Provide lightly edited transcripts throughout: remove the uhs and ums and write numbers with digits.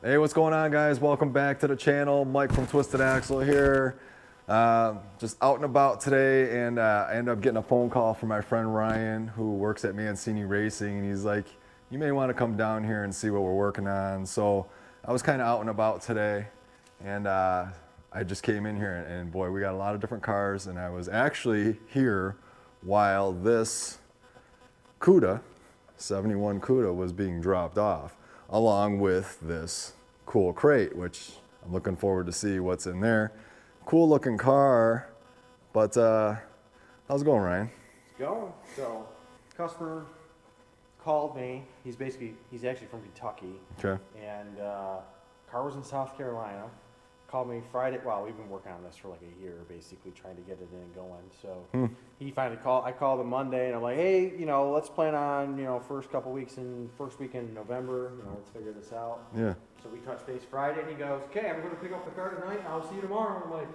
Hey, what's going on, guys? Welcome back to the channel. Mike from Twisted Axle here. Just out and about today, and I ended up getting a phone call from my friend Ryan, who works at Mancini Racing, and he's like, you may want to come down here and see what we're working on. So I was kind of out and about today, and I just came in here, and boy, we got a lot of different cars, and I was actually here while this CUDA, 71 CUDA, was being dropped off, along with this cool crate, which I'm looking forward to see what's in there. Cool looking car, but how's it going, Ryan? It's going. So, customer called me. He's actually from Kentucky. Okay. And car was in South Carolina. Called me Friday. Well, we've been working on this for like a year, basically trying to get it in and going. So he finally called. I called him Monday, and I'm like, hey, let's plan on, first weekend in November. Let's figure this out. Yeah. So we touched base Friday, and he goes, okay, I'm going to pick up the car tonight, and I'll see you tomorrow. I'm like,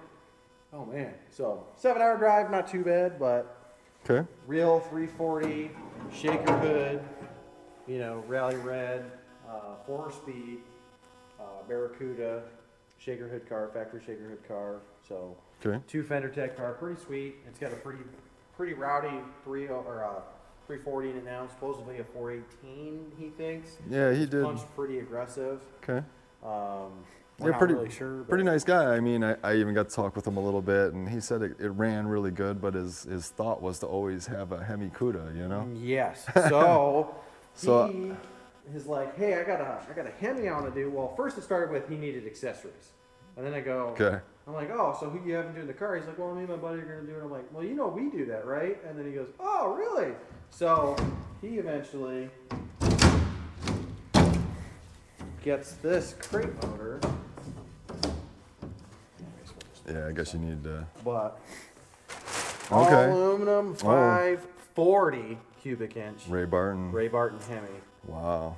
oh man. So 7-hour drive, not too bad, but Okay. real 340, shaker hood, rally red, 4-speed, Barracuda, shaker hood car, factory shaker hood car. So Okay. 2 fender tech car, pretty sweet. It's got a pretty rowdy 340 in it now. Supposedly a 418, he thinks. Yeah, he did. Punched pretty aggressive. Okay. We're not pretty, really sure. pretty nice guy. I mean, I even got to talk with him a little bit, and he said it ran really good, but his thought was to always have a HEMI CUDA, Yes. So, So- he's like, hey, I got a Hemi I want to do. Well, first it started with he needed accessories, and then I go, Okay. I'm like, oh, so who you having do in the car? He's like, well, me and my buddy are gonna do it. I'm like, well, we do that, right? And then he goes, oh, really? So he eventually gets this crate motor. Yeah, I guess you need to. But Okay. all aluminum, 540 cubic inch. Ray Barton. Ray Barton Hemi. Wow.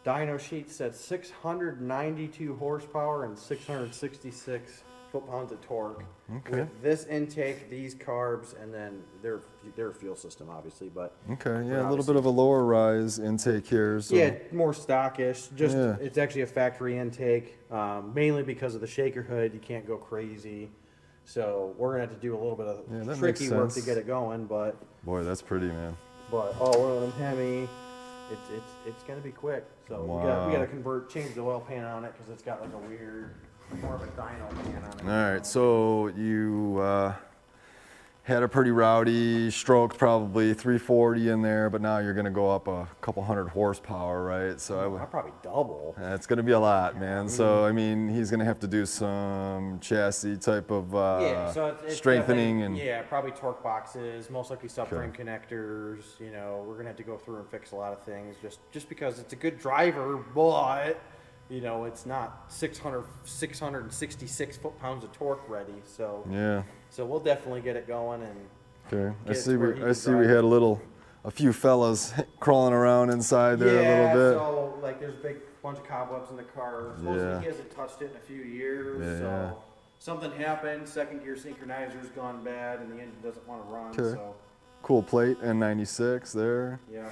Dyno sheet said 692 horsepower and 666 foot-pounds of torque. Okay. With this intake, these carbs, and then their fuel system, obviously. But Okay, yeah, a little bit of a lower rise intake here. So. yeah, more stockish. Just Yeah. it's actually a factory intake, mainly because of the shaker hood. You can't go crazy, so we're gonna have to do a little bit of Yeah, that tricky makes work to sense. get it going. But Boy, that's pretty, man. all aluminum Hemi. It's gonna be quick. So Wow. we gotta change the oil pan on it because it's got like a weird, more of a dyno pan on it. All right, so you had a pretty rowdy stroke, probably 340 in there, but now you're going to go up a couple hundred horsepower, right? So I'll probably double. it's going to be a lot, man. So I mean, he's going to have to do some chassis type of So it's strengthening and probably torque boxes, most likely subframe connectors. We're gonna have to go through and fix a lot of things just because it's a good driver, but it's not 666 foot-pounds of torque ready. So yeah. so we'll definitely get it going and Okay, I get it see. to where he I can see. We drive. had a few fellas crawling around inside there a little bit. So like there's a big bunch of cobwebs in the car. Supposedly Yeah. he hasn't touched it in a few years. Yeah, So yeah. something happened. Second gear synchronizer's gone bad, and the engine doesn't want to run. Okay. So Cool plate N96 there. yeah.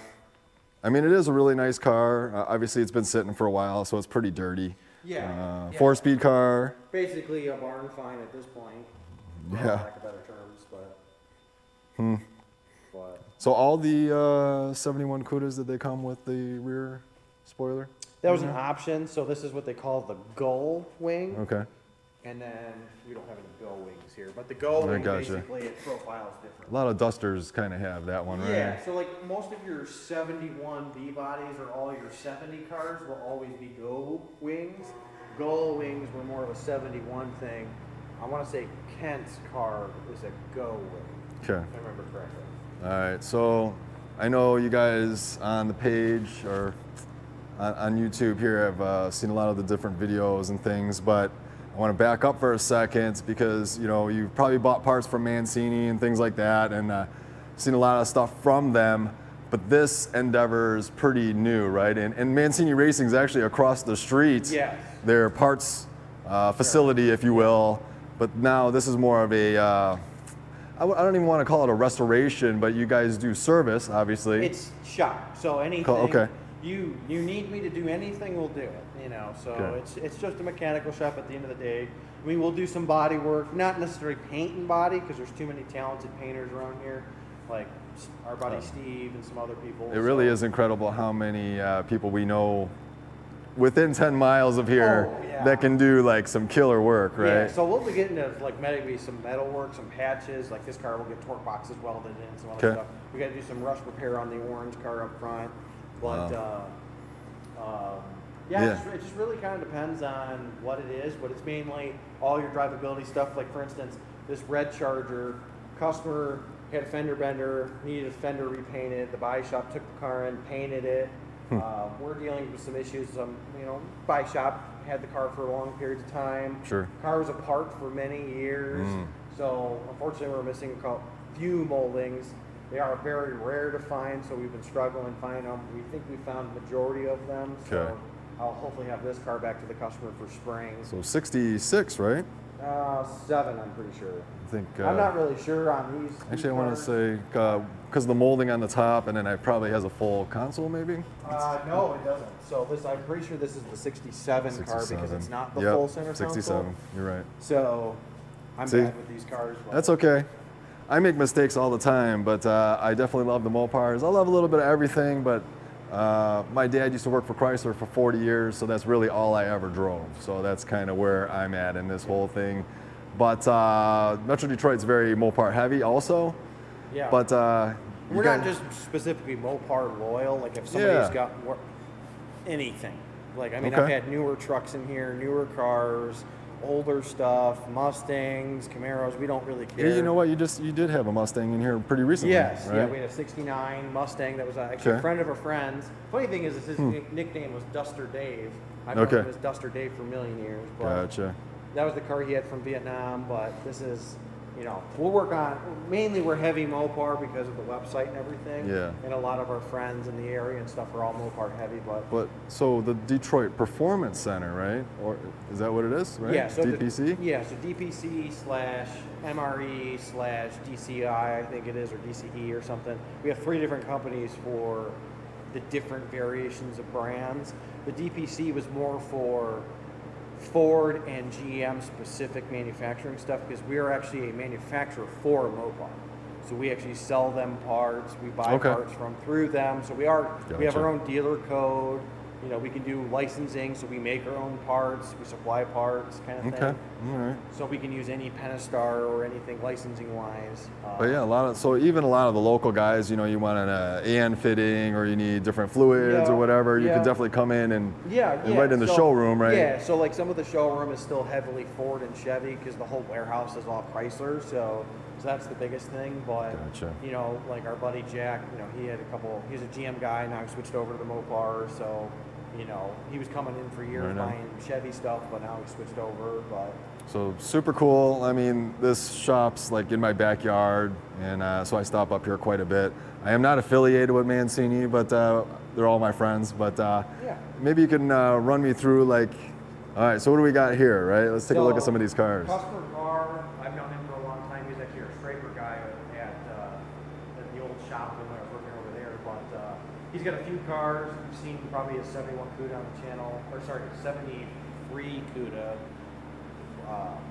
I mean, it is a really nice car. Obviously, it's been sitting for a while, so it's pretty dirty. Yeah. 4-speed car. Basically a barn find at this point. For Yeah. lack of better terms, but. But So all the 71 CUDAs, did they come with the rear spoiler? that was an option. So this is what they call the gull wing, Okay. and then we don't have any gull wings here. But the gull wing gotcha. basically it profiles different. A lot of Dusters kind of have that one, right? Yeah, so like most of your 71 B bodies or all your 70 cars will always be gull wings. Gull wings were more of a 71 thing. I want to say Kent's car is a go wing, Okay. if I remember correctly. All right. So I know you guys on the page or on YouTube here have seen a lot of the different videos and things, but I want to back up for a second because you've probably bought parts from Mancini and things like that, and seen a lot of stuff from them. But this endeavor is pretty new, right? And Mancini Racing is actually across the street. Yes. Their parts facility, if you will. But now this is more of a, I don't even want to call it a restoration, but you guys do service, obviously. It's shop. So anything. Okay. you need me to do anything, we'll do it. You know, so Okay. it's just a mechanical shop at the end of the day. I mean, we'll do some body work, not necessarily paint and body, because there's too many talented painters around here, like our buddy Steve and some other people. It really so. is incredible how many people we know within 10 miles of here Oh, yeah. that can do like some killer work, right? Yeah, so we'll be getting to like maybe some metal work, some patches. Like this car will get torque boxes welded in, some other Okay. stuff. We got to do some rust repair on the orange car up front. But Yeah. it just really kind of depends on what it is. But it's mainly all your drivability stuff. Like for instance, this red Charger, customer had a fender bender, needed a fender repainted. The body shop took the car in, painted it. We're dealing with some issues. Body shop had the car for long periods of time. Sure. Car was apart for many years. So unfortunately, we're missing a few moldings. They are very rare to find, so we've been struggling finding them. We think we found the majority of them. Okay. So I'll hopefully have this car back to the customer for spring. So 66, right? 7, I'm pretty sure. I think. I'm not really sure on these. Actually, I want to say because the molding on the top, and then it probably has a full console, maybe. No, it doesn't. So I'm pretty sure this is the 67 car because 67. it's not the Yep, full center 67. console. You're right. So I'm See? bad with these cars. But That's okay. I make mistakes all the time, but I definitely love the Mopars. I love a little bit of everything, but my dad used to work for Chrysler for 40 years, so that's really all I ever drove. So that's kind of where I'm at in this whole thing. But Metro Detroit's very Mopar heavy also. Yeah. But we're not just specifically Mopar loyal. Like if somebody's Yeah. got more, anything. Like I mean, Okay. I've had newer trucks in here, newer cars, older stuff, Mustangs, Camaros. We don't really care. Yeah, you know what? You did have a Mustang in here pretty recently. Yes, right? yeah, we had a '69 Mustang that was actually Okay. a friend of a friend's. Funny thing is, his nickname was Duster Dave. I've known Okay. him as Duster Dave for a million years. But Gotcha. that was the car he had from Vietnam. But this is, we'll work on. Mainly, we're heavy Mopar because of the website and everything. Yeah. And a lot of our friends in the area and stuff are all Mopar heavy. But So the Detroit Performance Center, right? Or is that what it is? Right? yeah, so DPC. so DPC/MRE/DCI, I think it is, or DCE or something. We have 3 different companies for the different variations of brands. The DPC was more for Ford and GM specific manufacturing stuff because we are actually a manufacturer for Mopar. So we actually sell them parts. We buy Okay. parts through them. So we have Gotcha. our own dealer code. We can do licensing, so we make our own parts. We supply parts, kind of thing. Okay. All right. So we can use any Pentastar or anything licensing wise. But yeah, even a lot of the local guys, you want an AN fitting or you need different fluids Yeah, or whatever, you yeah. can definitely come in and Yeah, right in the showroom, right? Yeah, so like some of the showroom is still heavily Ford and Chevy because the whole warehouse is all Chrysler. So that's the biggest thing. But Gotcha. like our buddy Jack, he's a GM guy, now he switched over to the Mopar. So he was coming in for years Right on. buying Chevy stuff, but now he switched over. But So super cool. I mean, this shop's like in my backyard, and so I stop up here quite a bit. I am not affiliated with Mancini, but they're all my friends. But yeah. maybe you can run me through all right, so what do we got here, right? Let's take a look at some of these cars. Customer car, I've known him for a long time. He's actually a scraper guy at the old shop when I was working over there. But he's got a few cars. You've seen probably a 71 CUDA on the channel, 73 CUDA.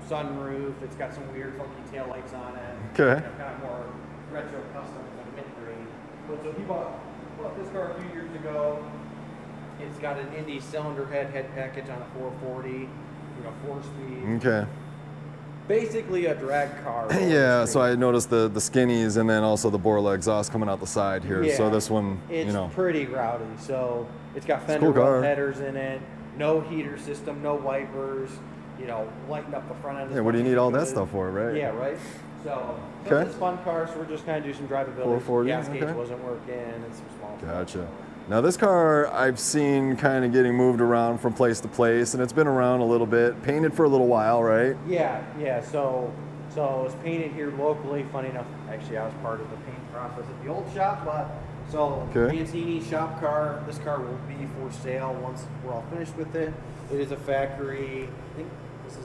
Sunroof. It's got some weird funky taillights on it. Okay. Kind of more retro custom, like mint green. But so he bought this car a few years ago. It's got an Indy cylinder head package on a 440, 4-speed. Okay. Basically a drag car. Yeah, so I noticed the skinnies and then also the Borla exhaust coming out the side here. So Yeah. this one, It's pretty rowdy. So it's got fender cool car. well headers in it, no heater system, no wipers. Lighten up the front end. Yeah, what do you need all that Good. stuff for, right? Yeah, right. So Okay. it's a fun car. So we're just kind of do some drivability. 440, Gas gauge okay. wasn't working, and some small stuff. Gotcha. Now this car I've seen kind of getting moved around from place to place, and it's been around a little bit, painted for a little while, right? Yeah. So it was painted here locally. Funny enough, actually, I was part of the paint process at the old shop. But so Okay. Mancini shop car. This car will be for sale once we're all finished with it. It is a factory. I think this is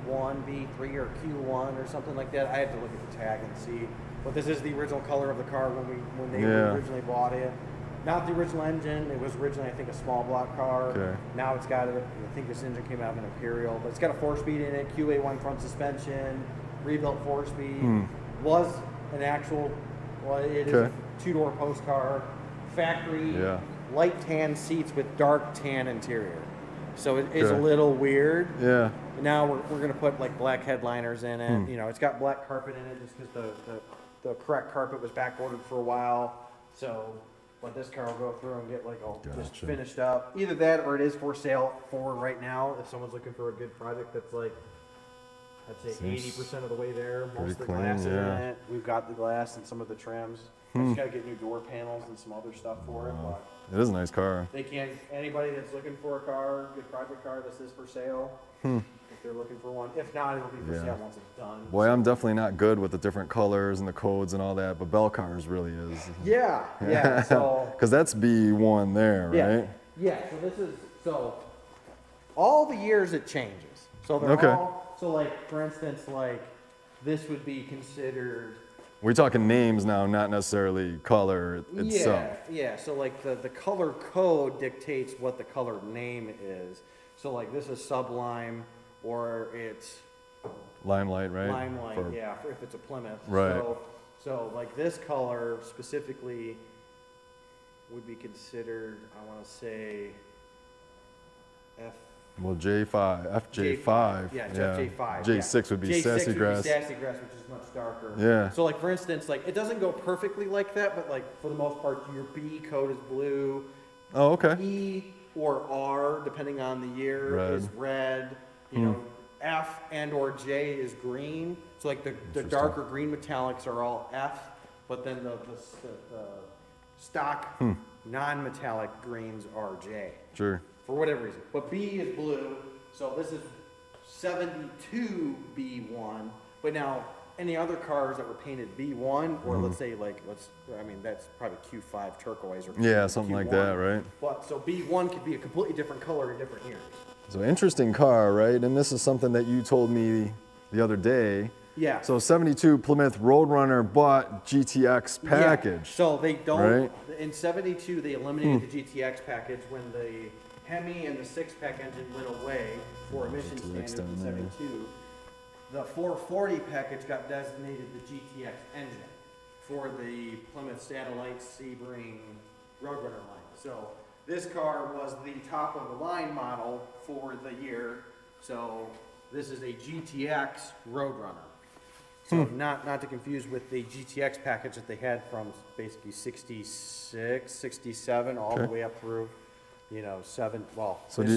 B1, B3, or Q1 or something like that. I have to look at the tag and see. But this is the original color of the car when they Yeah. originally bought it. Not the original engine. It was originally, I think, a small block car. Okay. Now it's got, I think this engine came out of an Imperial, but it's got a 4-speed in it, QA1 front suspension, rebuilt 4-speed. Was an actual, well, it is a 2-door post car, factory, light tan seats with dark tan interior. So it is a little weird. Yeah. Now we're going to put like black headliners in it. You know, it's got black carpet in it just because the correct carpet was back ordered for a while. So, but this car will go through and get like all just finished up. Either that or it is for sale for right now. If someone's looking for a good project that's like, I'd say 80% of the way there. Most of the glass in it. We've got the glass and some of the trims. I just got to get new door panels and some other stuff for it. But it is a nice car. they can't, anybody that's looking for a car, good project car, this is for sale. If they're looking for one. If not, it'll be for sale once it's done. Boy, I'm definitely not good with the different colors and the codes and all that, but Bell Cars really is. Yeah, so. Because that's B1 there, right? Yeah, so this is, so all the years it changes. So they're all, so like, for instance, like, this would be considered. We're talking names now, not necessarily color itself. Yeah, so like the color code dictates what the color name is. So like this is Sublime, or it's Limelight, right? Limelight, if it's a Plymouth. Right. So like this color specifically would be considered, I want to say, Well, FJ5. Yeah, FJ5. J6 would be Sassy Grass. Sassy Grass, which is much darker. Yeah. So like for instance, like it doesn't go perfectly like that, but like for the most part, your B code is blue. Oh, okay. E or R, depending on the year, is red. You know, F and or J is green. So like the darker green metallics are all F, but then the stock non-metallic greens are J. Sure. For whatever reason. But B is blue, so this is 72 B1. But now, any other cars that were painted B1, or let's say like, I mean, that's probably Q5 turquoise or something Q1. like that, right? But so B1 could be a completely different color in different years. So interesting car, right? And this is something that you told me the other day. Yeah. So 72 Plymouth Roadrunner bought GTX package. Yeah. So they don't, right? In 72, they eliminated the GTX package when the HEMI and the 6-pack engine went away for emission standards in 72. The 440 package got designated the GTX engine for the Plymouth Satellite Sebring Roadrunner line. So this car was the top of the line model for the year. So this is a GTX Roadrunner. So not to confuse with the GTX package that they had from basically 66, 67, all the way up through, you know, this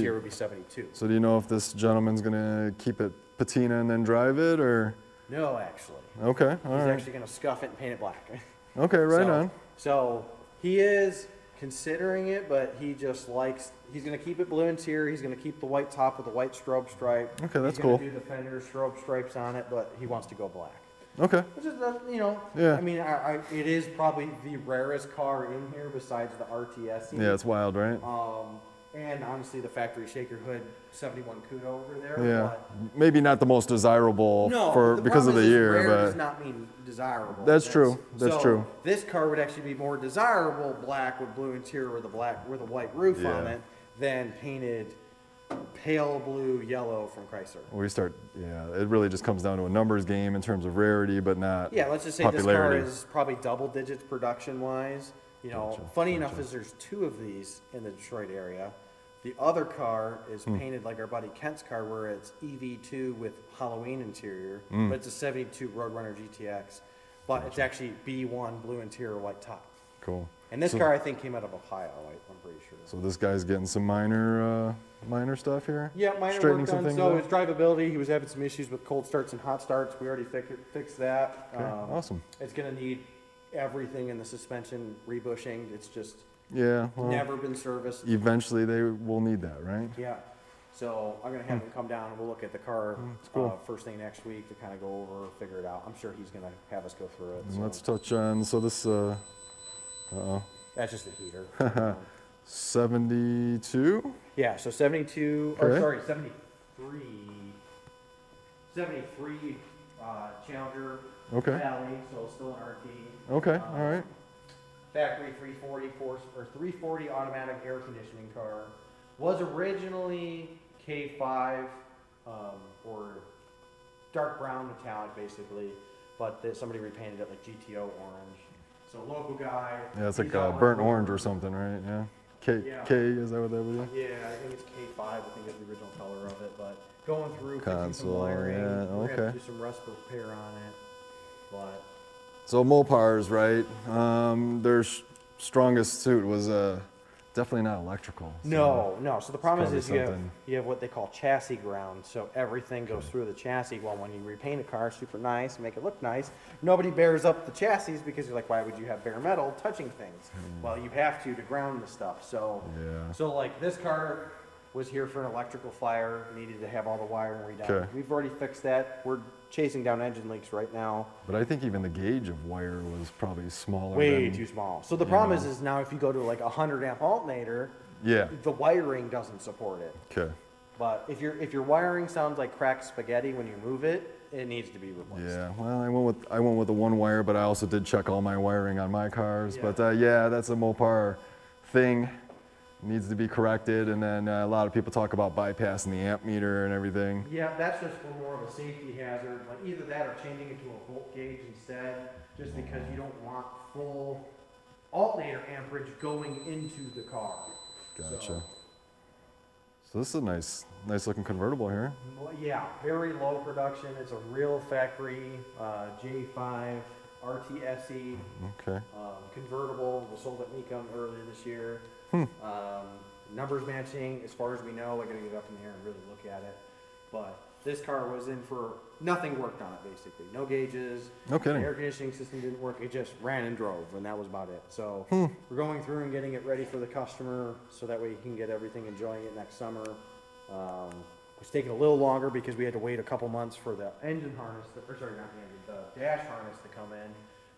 year would be 72. So do you know if this gentleman's gonna keep it patina and then drive it, or? No, actually. Okay, all right. He's actually gonna scuff it and paint it black. Okay, right on. So he is considering it, but he just likes, he's gonna keep it blue interior, he's gonna keep the white top with the white strobe stripe. Okay, that's he's cool. He's gonna do the fender strobe stripes on it, but he wants to go black. Okay. Which is, you know, Yeah. I mean, it is probably the rarest car in here besides the RTS. Yeah, it's wild, right? And honestly, the factory shaker hood 71 CUDA over there. Yeah. Maybe not the most desirable No, because of the year, rare but does not mean desirable. That's true. That's true. This car would actually be more desirable black with blue interior with a white roof on it than painted pale blue yellow from Chrysler. It really just comes down to a numbers game in terms of rarity, but not let's just say popularity. this car is probably double digits production wise. You know, funny enough is there's 2 of these in the Detroit area. The other car is painted like our buddy Kent's car, where it's EV2 with Halloween interior, but it's a 72 Roadrunner GTX, but it's actually B1 blue interior, white top. Cool. And this car I think came out of Ohio, I'm pretty sure. So this guy's getting some minor stuff here? Yeah, minor Straightening work some done. things So out? his drivability, he was having some issues with cold starts and hot starts. We already fixed that. Okay, awesome. It's going to need everything in the suspension rebushing. It's just Well, never been serviced. eventually they will need that, right? Yeah. So I'm going to have him come down and we'll look at the car cool. first thing next week to kind of go over, figure it out. I'm sure he's going to have us go through it. And So. let's touch on, so this, That's just a heater. 72? Yeah, so 72, Okay. or sorry, 73. 73 Challenger Okay. Valley, so still an RT. Okay, all right. factory 340 automatic air conditioning car. Was originally K5 or dark brown metallic basically, but somebody repainted it like GTO orange. So local guy. Yeah, it's like he's out burnt like- orange or something, right? Yeah. K, Yeah. K, is that what that would be? Yeah, I think it's K5. I think is the original color of it. But going through fixing some Console, wiring, yeah, we're gonna have okay. to do some rust repair on it. But So Mopars, right? Their strongest suit was definitely not electrical. So no. So the problem probably is something- you have what they call chassis ground. So everything goes through the chassis. Well, when you repaint a car, super nice, make it look nice. Nobody bears up the chassis because you're like, why would you have bare metal touching things? Well, you have to ground the stuff. So Yeah. So like this car was here for an electrical fire, needed to have all the wiring redone. Okay. We've already fixed that. We're chasing down engine leaks right now. But I think even the gauge of wire was probably smaller. Way than, too small. So the you problem know. is now if you go to like a 100 amp alternator, Yeah. the wiring doesn't support it. Okay. But if your wiring sounds like cracked spaghetti when you move it, it needs to be replaced. Yeah. Well, I went with the one wire, but I also did check all my wiring on my cars. Yeah. But yeah, that's a Mopar thing. Needs to be corrected, and then a lot of people talk about bypassing the amp meter and everything. Yeah, that's just for more of a safety hazard. Like either that or changing it to a volt gauge instead, just because you don't want full alternator amperage going into the car. Gotcha. So this is a nice looking convertible here. Well, yeah, very low production. It's a real factory J5 RTSE Okay. convertible. Was sold at Mecum earlier this year. Numbers matching, as far as we know. I gotta get up in the air and really look at it. But this car was in for nothing worked on it basically. No gauges. No kidding. The air conditioning system didn't work. It just ran and drove, and that was about it. So we're going through and getting it ready for the customer, so that way he can get everything enjoying it next summer. It's taking a little longer because we had to wait a couple months for the engine harness, or sorry, not the engine, the dash harness to come in.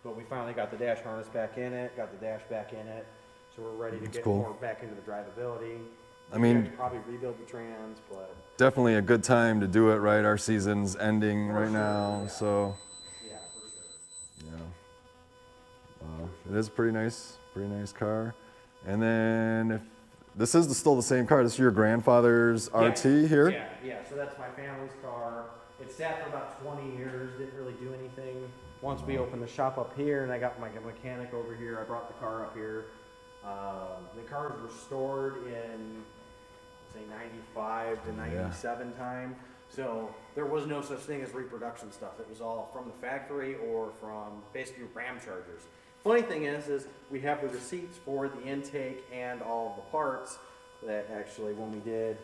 But we finally got the dash harness back in it, got the dash back in it, so we're ready to That's get cool. more back into the drivability. I We have mean- to probably rebuild the trans, but Definitely a good time to do it, right? Our season's ending For right sure, now, yeah. so yeah, for sure. yeah. It is a pretty nice car. And then if this is still the same car, this is your grandfather's RT here? Yeah, so that's my family's car. It sat for about 20 years, didn't really do anything. Once we opened the shop up here and I got my mechanic over here, I brought the car up here. The car was restored in, say, 95 to 97 time. So there was no such thing as reproduction stuff. It was all from the factory or from basically RAM chargers. Funny thing is we have the receipts for the intake and all of the parts that actually when we did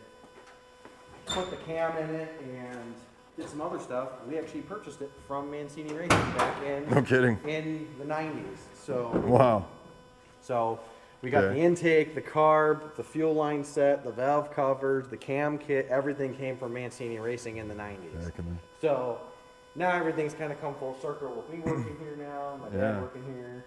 put the cam in it and did some other stuff, we actually purchased it from Mancini Racing back No kidding. in the 90s. Wow. So we got Okay. the intake, the carb, the fuel line set, the valve covers, the cam kit, everything came from Mancini Racing in the 90s. Back in the- So now everything's kind of come full circle with me working here now, my dad Yeah. working here.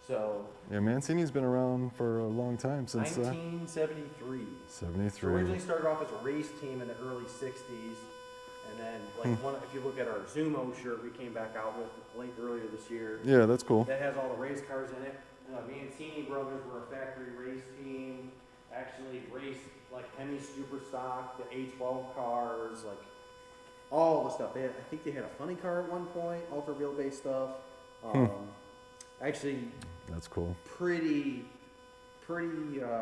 So Yeah, Mancini's been around for a long time, since 1973. So 73. originally started off as a race team in the early 60s. And then, like, if you look at our Zumo shirt we came back out with late earlier this year, Yeah, that's cool. that has all the race cars in it. Mancini brothers were a factory race team, actually raced like HEMI Super Stock, the A12 cars, like all the stuff. I think they had a funny car at one point, ultra wheelbase stuff. Actually, That's cool. pretty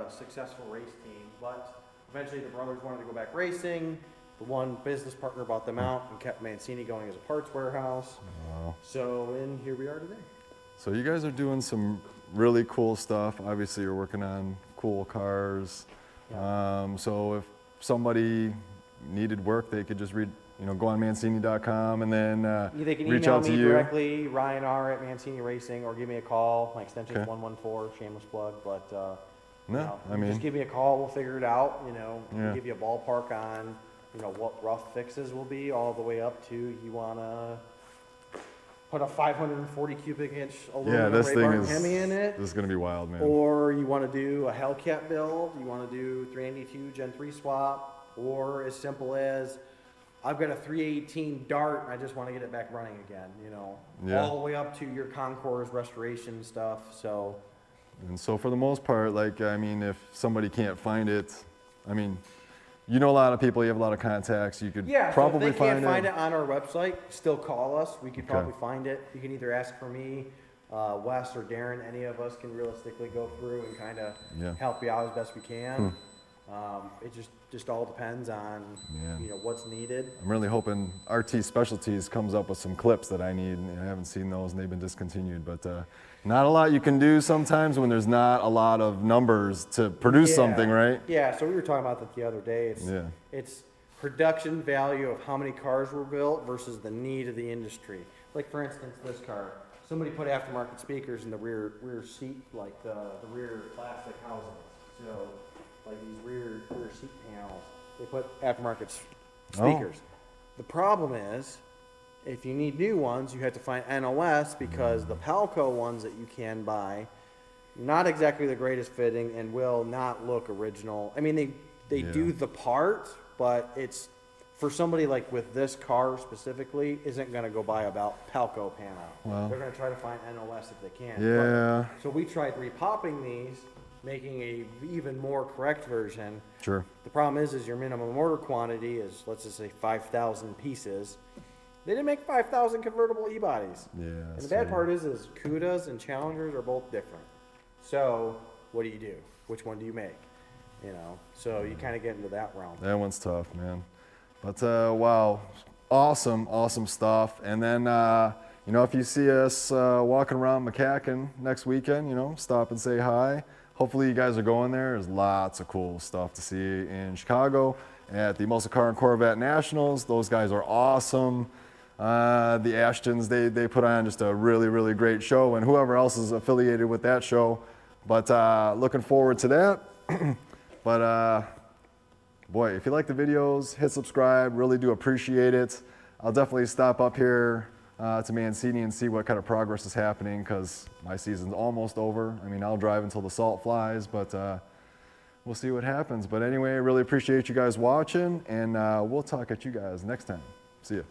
successful race team. But eventually, the brothers wanted to go back racing. The one business partner bought them out and kept Mancini going as a parts warehouse. Wow. So, and here we are today. So you guys are doing some really cool stuff. Obviously, you're working on cool cars. So if somebody needed work, they could just go on Mancini.com and then They can reach email out to me you. directly, Ryan R. at Mancini Racing, or give me a call. My extension is Okay. 114, shameless plug. But No, I just mean, give me a call. We'll figure it out. Yeah. Give you a ballpark on what rough fixes will be, all the way up to you wanna put a 540 cubic inch yeah, aluminum this thing Barton is HEMI in it. This is gonna be wild, man. Or you want to do a Hellcat build, you want to do 392 Gen 3 swap, or as simple as I've got a 318 Dart, I just want to get it back running again, Yeah. all the way up to your Concours restoration stuff. So And so for the most part, like, I mean, if somebody can't find it, I mean, you know a lot of people, you have a lot of contacts, you could Yeah, probably so if they can't find it. it on our website, still call us. We could probably find it. You can either ask for me, Wes, or Darren. Any of us can realistically go through and kind of help you out as best we can. It just all depends on what's needed. I'm really hoping RT Specialties comes up with some clips that I need. I haven't seen those and they've been discontinued, but not a lot you can do sometimes when there's not a lot of numbers to produce something, right? Yeah, so we were talking about that the other day. It's production value of how many cars were built versus the need of the industry. Like for instance, this car. Somebody put aftermarket speakers in the rear seat, like the rear plastic housings. So like these rear seat panels, they put aftermarket speakers. The problem is, if you need new ones, you have to find NOS because the Palco ones that you can buy, not exactly the greatest fitting and will not look original. I mean, they do the part, but it's for somebody like with this car specifically, isn't going to go buy a Palco panel. Well, they're going to try to find NOS if they can. Yeah. But, so we tried repopping these, making a even more correct version. Sure. The problem is your minimum order quantity is, let's just say 5,000 pieces. They didn't make 5,000 convertible e-bodies. Yeah. And the bad part is CUDAs and Challengers are both different. So what do you do? Which one do you make? You know, so you kind of get into that realm. That one's tough, man. But wow, awesome stuff. And then you know, if you see us walking around McCacken next weekend, you know, stop and say hi. Hopefully you guys are going there. There's lots of cool stuff to see in Chicago at the Muscle Car and Corvette Nationals. Those guys are awesome. The Ashtons, they put on just a really great show, and whoever else is affiliated with that show. But looking forward to that. But boy, if you like the videos, hit subscribe. Really do appreciate it. I'll definitely stop up here to Mancini and see what kind of progress is happening, because my season's almost over. I mean, I'll drive until the salt flies, but we'll see what happens. But anyway, I really appreciate you guys watching, and we'll talk at you guys next time. See ya.